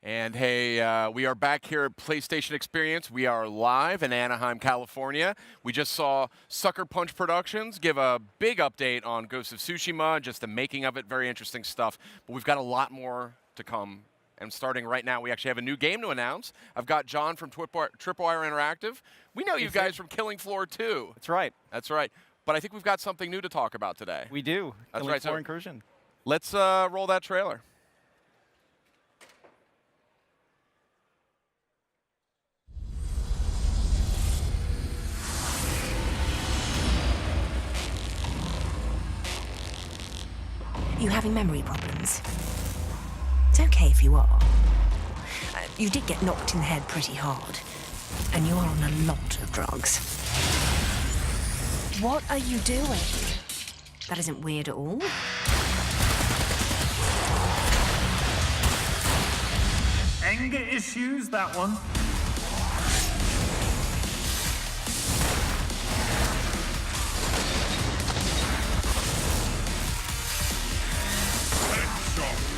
And hey, we are back here at PlayStation Experience. We are live in Anaheim, California. We just saw Sucker Punch Productions give a big update on Ghost of Tsushima, just the making of it, very interesting stuff. But we've got a lot more to come. And starting right now, we actually have a new game to announce. I've got John from Tripwire Interactive. We know you guys from Killing Floor 2. That's right. That's right. But I think we've got something new to talk about today. We do. That's Killing right. Floor So Incursion. let's roll that trailer. You having memory problems? It's okay if you are. You did get knocked in the head pretty hard, and you are on a lot of drugs. What are you doing? That isn't weird at all. Anger issues, that one.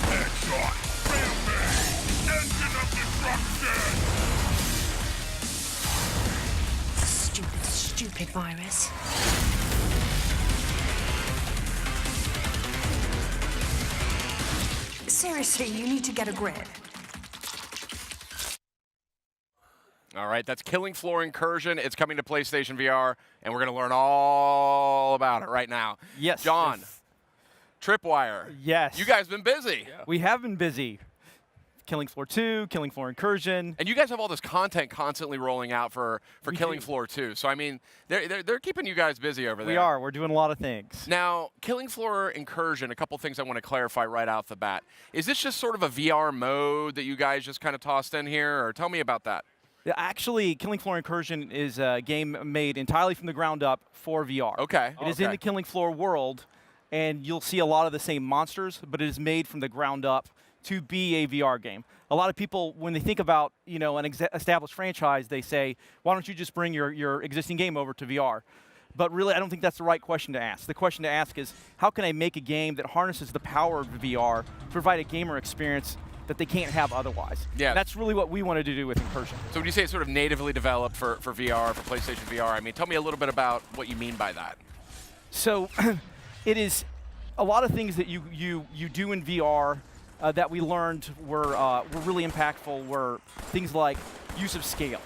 Headshot! Rampage! Engine of destruction! Stupid virus. Seriously, you need to get a grip. All right, that's Killing Floor Incursion. It's coming to PlayStation VR, and we're going to learn all about it right now. Yes. John, Tripwire. Yes. You guys been busy. Yeah. We have been busy. Killing Floor 2, Killing Floor Incursion. And you guys have all this content constantly rolling out for Killing Floor 2. So, I mean, they're keeping you guys busy over there. We are. We're doing a lot of things. Now, Killing Floor Incursion, a couple things I want to clarify right off the bat. Is this just sort of a VR mode that you guys just kind of tossed in here? Or tell me about that. Yeah, actually, Killing Floor Incursion is a game made entirely from the ground up for VR. Okay. It is in the Killing Floor world, and you'll see a lot of the same monsters, but it is made from the ground up to be a VR game. A lot of people, when they think about an established franchise, they say, why don't you just bring your existing game over to VR? But really, I don't think that's the right question to ask. The question to ask is, how can I make a game that harnesses the power of VR to provide a gamer experience that they can't have otherwise? Yeah. And that's really what we wanted to do with Incursion. So when you say it's sort of natively developed for VR, for PlayStation VR, I mean, tell me a little bit about what you mean by that. So it is a lot of things that you do in VR that we learned were really impactful were things like use of scale.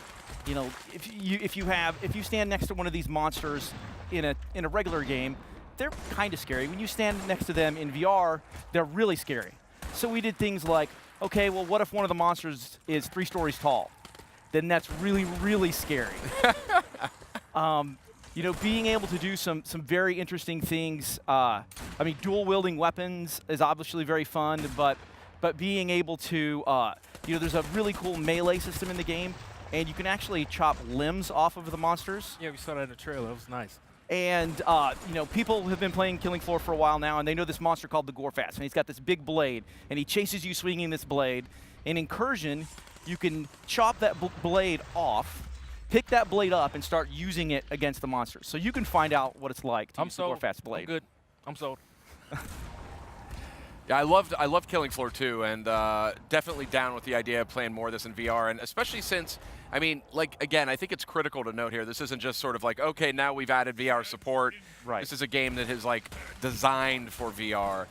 You know, if you stand next to one of these monsters in a regular game, they're kind of scary. When you stand next to them in VR, they're really scary. So we did things like, okay, well, what if one of the monsters is 3 stories tall? Then that's really, really scary. Being able to do some very interesting things. I mean, dual wielding weapons is obviously very fun, but being able to, there's a really cool melee system in the game, and you can actually chop limbs off of the monsters. Yeah, we saw that in the trailer. It was nice. And people have been playing Killing Floor for a while now, and they know this monster called the Gorefast, and he's got this big blade, and he chases you swinging this blade. In Incursion, you can chop that blade off, pick that blade up, and start using it against the monsters. So you can find out what it's like to use the Gorefast blade. I'm good. I'm sold. Yeah, I loved Killing Floor 2, and definitely down with the idea of playing more of this in VR, and especially since, I mean, again, I think it's critical to note here, this isn't just sort of like, okay, now we've added VR support. Right. This is a game that is designed for VR,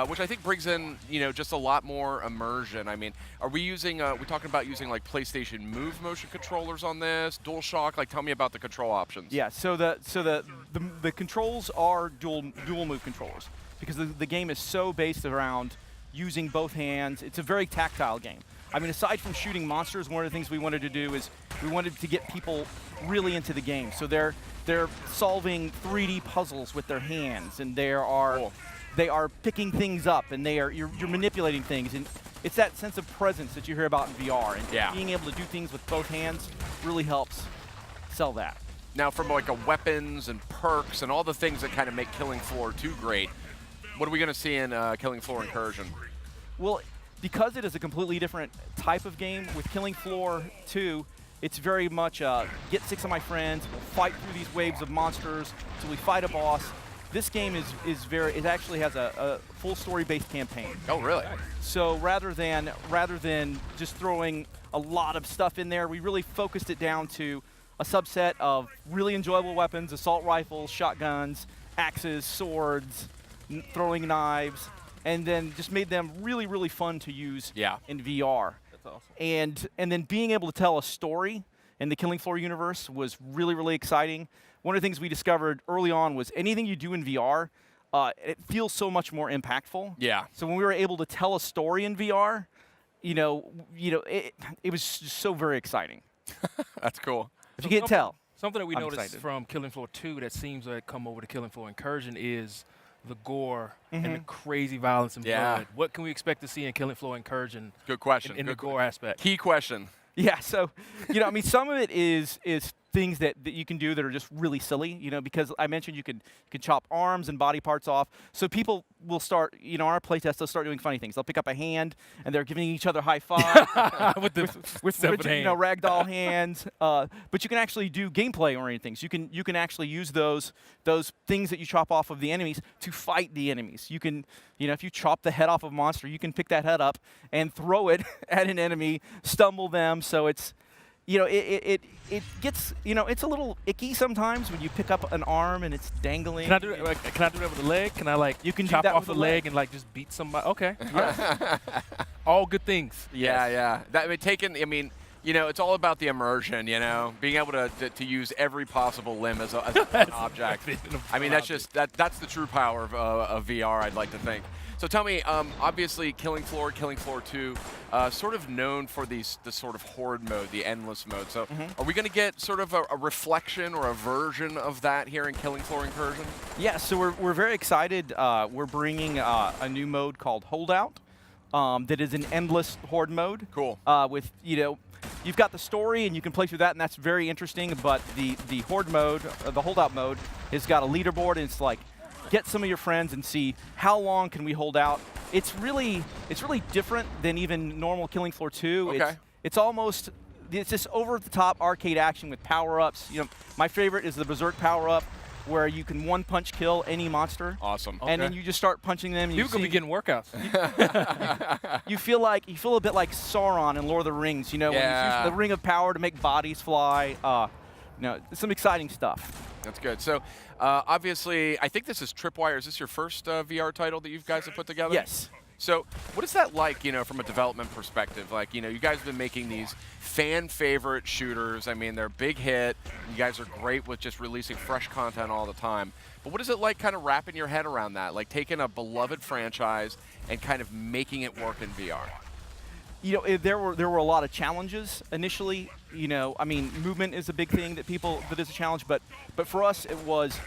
which I think brings in, just a lot more immersion. I mean, are we using, we talking about using PlayStation Move motion controllers on this, DualShock? Tell me about the control options. Yeah, so the controls are dual move controllers, because the game is so based around using both hands. It's a very tactile game. I mean, aside from shooting monsters, one of the things we wanted to do is we wanted to get people really into the game. So they're solving 3D puzzles with their hands, and they are picking things up, and you're manipulating things, and it's that sense of presence that you hear about in VR, and being able to do things with both hands really helps sell that. Now, from a weapons and perks and all the things that kind of make Killing Floor 2 great, what are we going to see in Killing Floor Incursion? Well, because it is a completely different type of game, with Killing Floor 2, it's very much get 6 of my friends, we'll fight through these waves of monsters till we fight a boss, This game it actually has a full story-based campaign. Oh, really? So rather than just throwing a lot of stuff in there, we really focused it down to a subset of really enjoyable weapons: assault rifles, shotguns, axes, swords, throwing knives, and then just made them really, really fun to use in VR. That's awesome. And then being able to tell a story in the Killing Floor universe was really, really exciting. One of the things we discovered early on was anything you do in VR, it feels so much more impactful. Yeah. So when we were able to tell a story in VR, it was just so very exciting. That's cool. If you can't tell. Something that we I'm noticed excited. from Killing Floor 2 that seems to come over to Killing Floor Incursion is the gore and the crazy violence and blood. What can we expect to see in Killing Floor Incursion? Good question. In the gore aspect. Key question. Yeah, so, I mean, some of it is things that you can do that are just really silly, because I mentioned you can chop arms and body parts off. So people will start, our playtest, they'll start doing funny things. They'll pick up a hand, and they're giving each other high five with rigid, ragdoll hands. But you can actually do gameplay-oriented things. You can actually use those things that you chop off of the enemies to fight the enemies. You can, if you chop the head off of a monster, you can pick that head up and throw it at an enemy, stumble them. So it's, it gets, it's a little icky sometimes when you pick up an arm and it's dangling. Can I do that with the leg? Can I you can chop do that off with the leg and just beat somebody? Okay. Yes. All good things. Yeah. It's all about the immersion, being able to use every possible limb as an object. I mean, that's the true power of VR, I'd like to think. So tell me, obviously Killing Floor 2, sort of known for the sort of horde mode, the endless mode. So are we going to get sort of a reflection or a version of that here in Killing Floor Incursion? Yeah, so we're very excited. We're bringing a new mode called Holdout that is an endless horde mode. Cool. With, you've got the story and you can play through that, and that's very interesting, but the horde mode, the Holdout mode, has got a leaderboard, and it's like, get some of your friends and see how long can we hold out. It's really different than even normal Killing Floor 2. Okay. It's this over-the-top arcade action with power-ups. My favorite is the Berserk power-up, where you can one-punch kill any monster. Awesome. And then you just start punching them. You're going to be getting workouts. You feel a bit like Sauron in Lord of the Rings, when he's using the Ring of Power to make bodies fly. Some exciting stuff. That's good. So, obviously, I think this is Tripwire. Is this your first VR title that you guys have put together? Yes. So, what is that like, from a development perspective? Like, you guys have been making these fan-favorite shooters. I mean, they're a big hit. You guys are great with just releasing fresh content all the time. But what is it like kind of wrapping your head around that? Like, taking a beloved franchise and kind of making it work in VR? There were a lot of challenges initially. Movement is a big thing that is a challenge. But for us, it was,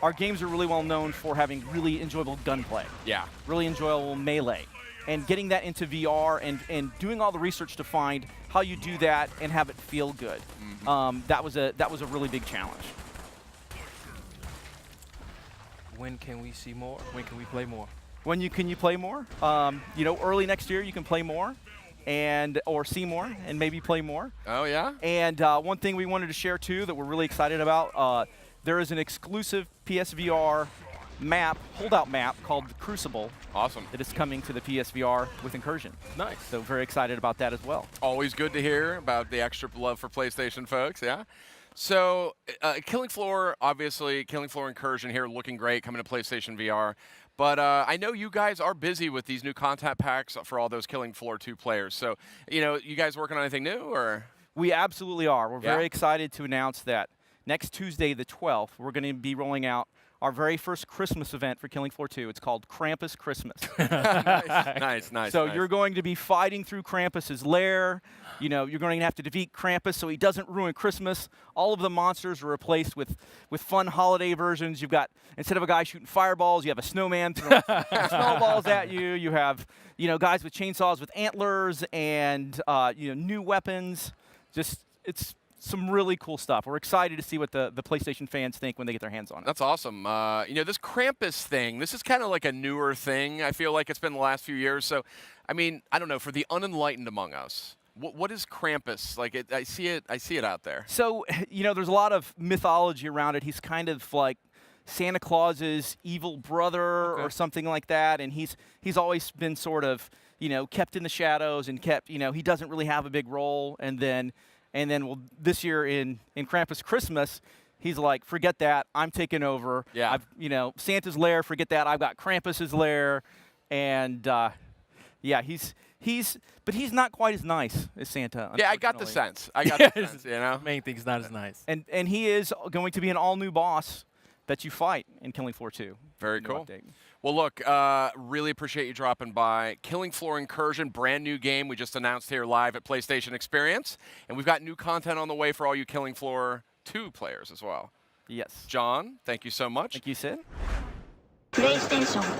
our games are really well known for having really enjoyable gunplay. Yeah. Really enjoyable melee. And getting that into VR and doing all the research to find how you do that and have it feel good. That was a really big challenge. When can we see more? When can we play more? Can you play more? Early next year you can play more. Or see more and maybe play more. Oh, yeah? And one thing we wanted to share, too, that we're really excited about, there is an exclusive PSVR holdout map called the Crucible. Awesome. That is coming to the PSVR with Incursion. Nice. So very excited about that as well. Always good to hear about the extra love for PlayStation folks, yeah? So, Killing Floor, obviously, Killing Floor Incursion here looking great, coming to PlayStation VR. But I know you guys are busy with these new content packs for all those Killing Floor 2 players. So, you guys working on anything new, or? We absolutely are. We're very excited to announce that next Tuesday, the 12th, we're going to be rolling out our very first Christmas event for Killing Floor 2. It's called Krampus Christmas. Nice. So you're going to be fighting through Krampus's lair. You're going to have to defeat Krampus so he doesn't ruin Christmas. All of the monsters are replaced with fun holiday versions. You've got, instead of a guy shooting fireballs, you have a snowman throwing snowballs at you. You have, guys with chainsaws with antlers and, new weapons. It's some really cool stuff. We're excited to see what the PlayStation fans think when they get their hands on it. That's awesome. This Krampus thing, this is kind of like a newer thing. I feel like it's been the last few years. So, I don't know, for the unenlightened among us, what is Krampus? Like, I see it out there. So, there's a lot of mythology around it. He's kind of like, Santa Claus's evil brother or something like that, and he's always been sort of, you know, kept in the shadows and kept, you know, he doesn't really have a big role. And then well, this year in Krampus Christmas, he's like, forget that, I'm taking over. Yeah. You know, Santa's lair, forget that, I've got Krampus's lair, and yeah, but he's not quite as nice as Santa. Yeah, I got the sense. I got the sense, you know? Main thing's not as nice. And he is going to be an all-new boss that you fight in Killing Floor 2. Very New cool. update. Well, look, really appreciate you dropping by. Killing Floor Incursion, brand new game we just announced here live at PlayStation Experience. And we've got new content on the way for all you Killing Floor 2 players as well. Yes. John, thank you so much. Thank you, Sid. PlayStation